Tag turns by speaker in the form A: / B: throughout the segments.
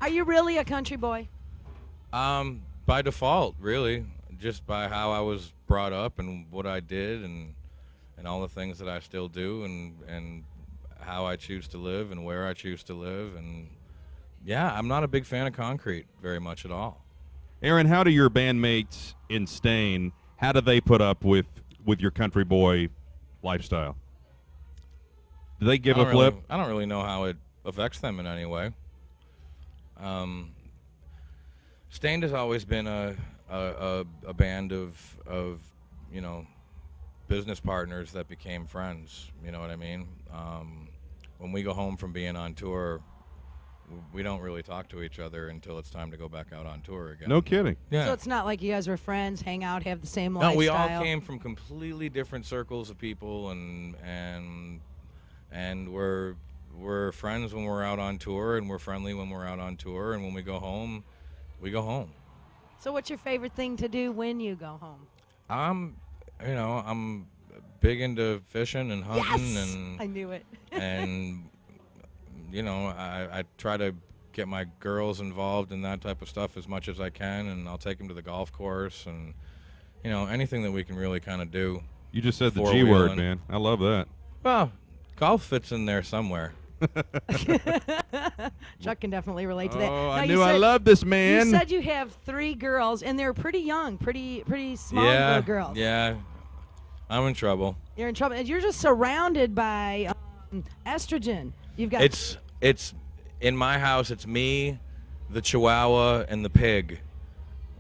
A: Are you really a country boy?
B: By default, really, just by how I was brought up and what I did and all the things that I still do and how I choose to live and where I choose to live and yeah, I'm not a big fan of concrete very much at all.
C: Aaron, how do your bandmates in Stain, how do they put up with your country boy lifestyle? Do they give a flip?
B: I don't really know how it affects them in any way. Stained has always been a band of you know business partners that became friends. You know what I mean? When we go home from being on tour, we don't really talk to each other until it's time to go back out on tour again.
C: No kidding.
B: Yeah.
A: So it's not like you guys were friends, hang out, have the same
B: No,
A: lifestyle.
B: we all came from completely different circles of people, and we're friends when we're out on tour, and we're friendly when we're out on tour, and when we go home, we go home.
A: So what's your favorite thing to do when you go home?
B: I'm big into fishing and hunting,
A: Yes!
B: and
A: I knew it.
B: and I try to get my girls involved in that type of stuff as much as I can, and I'll take them to the golf course, and anything that we can really kind of do.
C: You just said the G word,
B: Four-wheeling.
C: man. I love that.
B: Well, golf fits in there somewhere.
A: Chuck can definitely relate to that.
C: Oh,
A: Now,
C: I
A: you
C: knew I
A: said-
C: loved this man.
A: You said you have 3 girls, and they're pretty young, pretty small
B: Yeah,
A: little girls.
B: yeah. I'm in trouble.
A: You're in trouble. And you're just surrounded by estrogen. You've got
B: It's in my house. It's me, the Chihuahua, and the pig.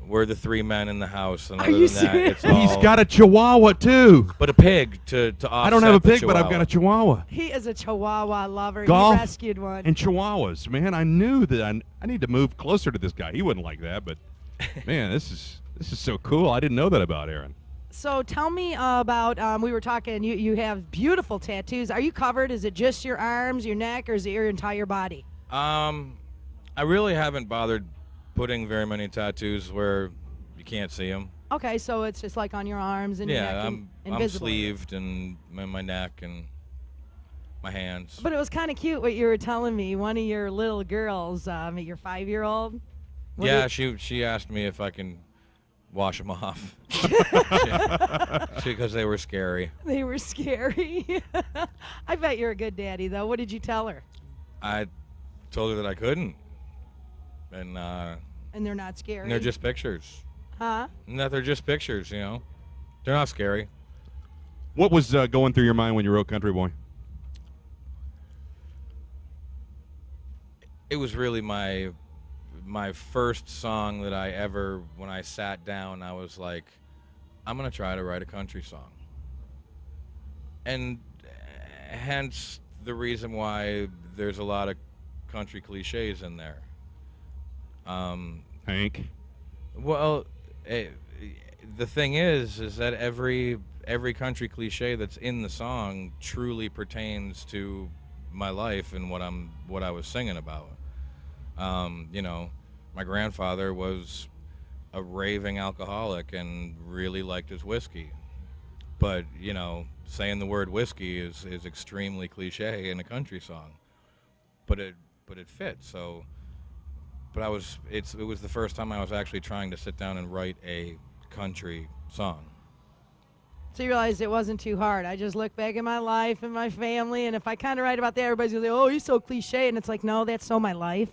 B: We're the 3 men in the house, and
A: Are
B: other
A: you
B: than that,
A: serious?
B: it's all.
C: He's got a Chihuahua too.
B: but a pig to offset.
C: I don't have a
B: the
C: pig, but I've got a Chihuahua.
A: He is a Chihuahua lover.
C: Golf
A: He rescued one.
C: and Chihuahuas, man. I knew that I need to move closer to this guy. He wouldn't like that, but man, this is so cool. I didn't know that about Aaron.
A: So tell me about, we were talking, you have beautiful tattoos. Are you covered? Is it just your arms, your neck, or is it your entire body?
B: I really haven't bothered putting very many tattoos where you can't see them.
A: Okay, so it's just like on your arms and your neck.
B: Yeah,
A: and
B: I'm
A: invisible.
B: sleeved and my neck and my hands.
A: But it was kind of cute what you were telling me. One of your little girls, your 5-year-old.
B: Yeah, she asked me if I can wash them off because they were scary.
A: They were scary. I bet you're a good daddy, though. What did you tell her?
B: I told her that I couldn't, and
A: And they're not scary.
B: they're just pictures.
A: Huh?
B: And that they're just pictures, They're not scary.
C: What was going through your mind when you wrote Country Boy?
B: It was really my first song that I ever, when I sat down, I was like, I'm going to try to write a country song. And hence the reason why there's a lot of country cliches in there.
C: Hank.
B: Well, the thing is that every country cliche that's in the song truly pertains to my life and what I was singing about. My grandfather was a raving alcoholic and really liked his whiskey. But, saying the word whiskey is extremely cliche in a country song. But it fits. So, but it was the first time I was actually trying to sit down and write a country song.
A: So you realized it wasn't too hard. I just look back at my life and my family, and if I kind of write about that, everybody's going to say, oh, he's so cliche. And it's like, no, that's so my life.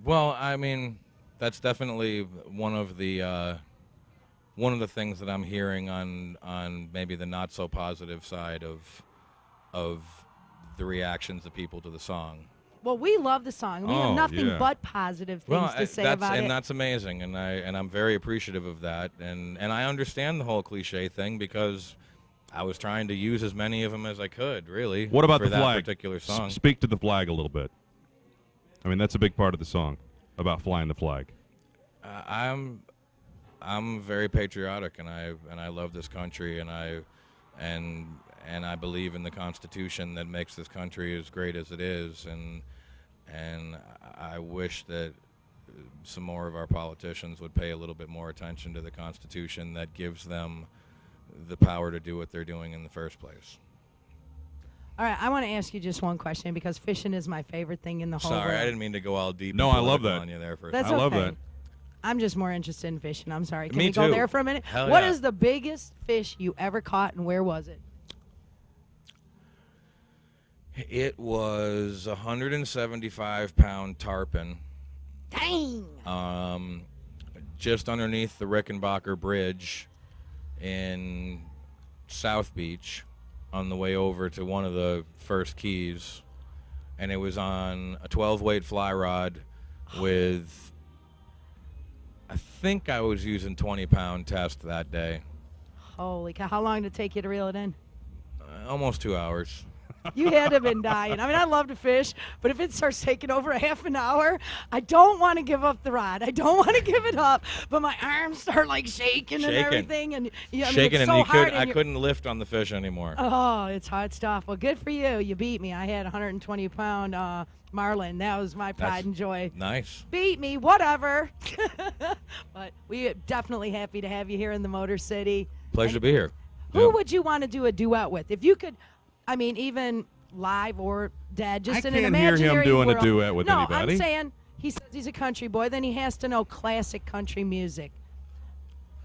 B: Well, I mean, that's definitely one of the things that I'm hearing on maybe the not so positive side of the reactions of people to the song.
A: Well, we love the song. We
C: Oh,
A: have nothing
C: yeah.
A: but positive things to say about it.
B: That's amazing, and I'm very appreciative of that, and I understand the whole cliche thing because I was trying to use as many of them as I could, really.
C: What about
B: for
C: the
B: that
C: flag?
B: particular song?
C: Speak to the flag a little bit. I mean, that's a big part of the song about flying the flag.
B: I'm very patriotic, and I love this country, and I believe in the Constitution that makes this country as great as it is, and I wish that some more of our politicians would pay a little bit more attention to the Constitution that gives them the power to do what they're doing in the first place.
A: All right, I want to ask you just one question because fishing is my favorite thing in the whole
B: Sorry,
A: world.
B: I didn't mean to go all deep.
C: No,
B: and
C: I love
B: political
C: that.
B: On you there for a
A: That's
C: I
B: second.
C: love
A: okay.
C: that.
A: I'm just more interested in fishing. I'm sorry. Can
B: Me
A: we go
B: too.
A: there for a minute?
B: Hell
A: What
B: yeah.
A: is the biggest fish you ever caught and where was it?
B: It was a 175-pound tarpon.
A: Dang.
B: Just underneath the Rickenbacker Bridge in South Beach on the way over to one of the first keys. And it was on a 12-weight fly rod with, I think I was using 20-pound test that day.
A: Holy cow. How long did it take you to reel it in?
B: Almost 2 hours.
A: You had to have been dying. I mean, I love to fish, but if it starts taking over a half an hour, I don't want to give up the rod. I don't want to give it up, but my arms start like shaking and everything. And yeah, I mean,
B: Shaking,
A: it's
B: and
A: so hard.
B: I couldn't lift on the fish anymore.
A: Oh, it's hard stuff. Well, good for you. You beat me. I had a 120-pound marlin. That was my pride and joy.
B: Nice.
A: Beat me, whatever. But we are definitely happy to have you here in the Motor City.
B: Pleasure to be here.
A: Who
C: Yeah.
A: would you want to do a duet with? If you could, I mean, even live or dead, just
C: I
A: in an
C: can't hear him
A: imaginary
C: doing a
A: world.
C: duet with
A: no,
C: anybody.
A: I'm saying he says he's a country boy, then he has to know classic country music.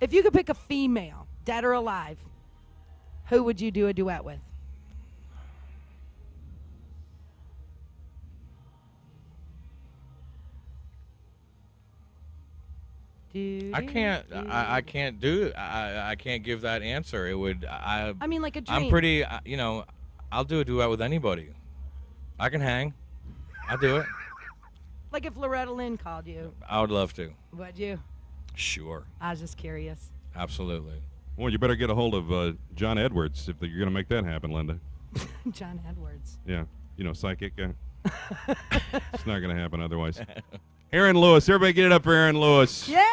A: If you could pick a female, dead or alive, who would you do a duet with?
B: I can't do I can't give that answer. It would
A: I mean, like a dream.
B: I'm pretty I'll do a duet with anybody. I can hang. I'll do it.
A: Like if Loretta Lynn called you,
B: I would love to.
A: would you?
B: Sure.
A: I was just curious.
B: Absolutely.
C: Well, you better get a hold of John Edwards if you're going to make that happen, Linda.
A: John Edwards.
C: Yeah, psychic guy. It's not going to happen otherwise. Aaron Lewis. Everybody get it up for Aaron Lewis.
A: Yeah!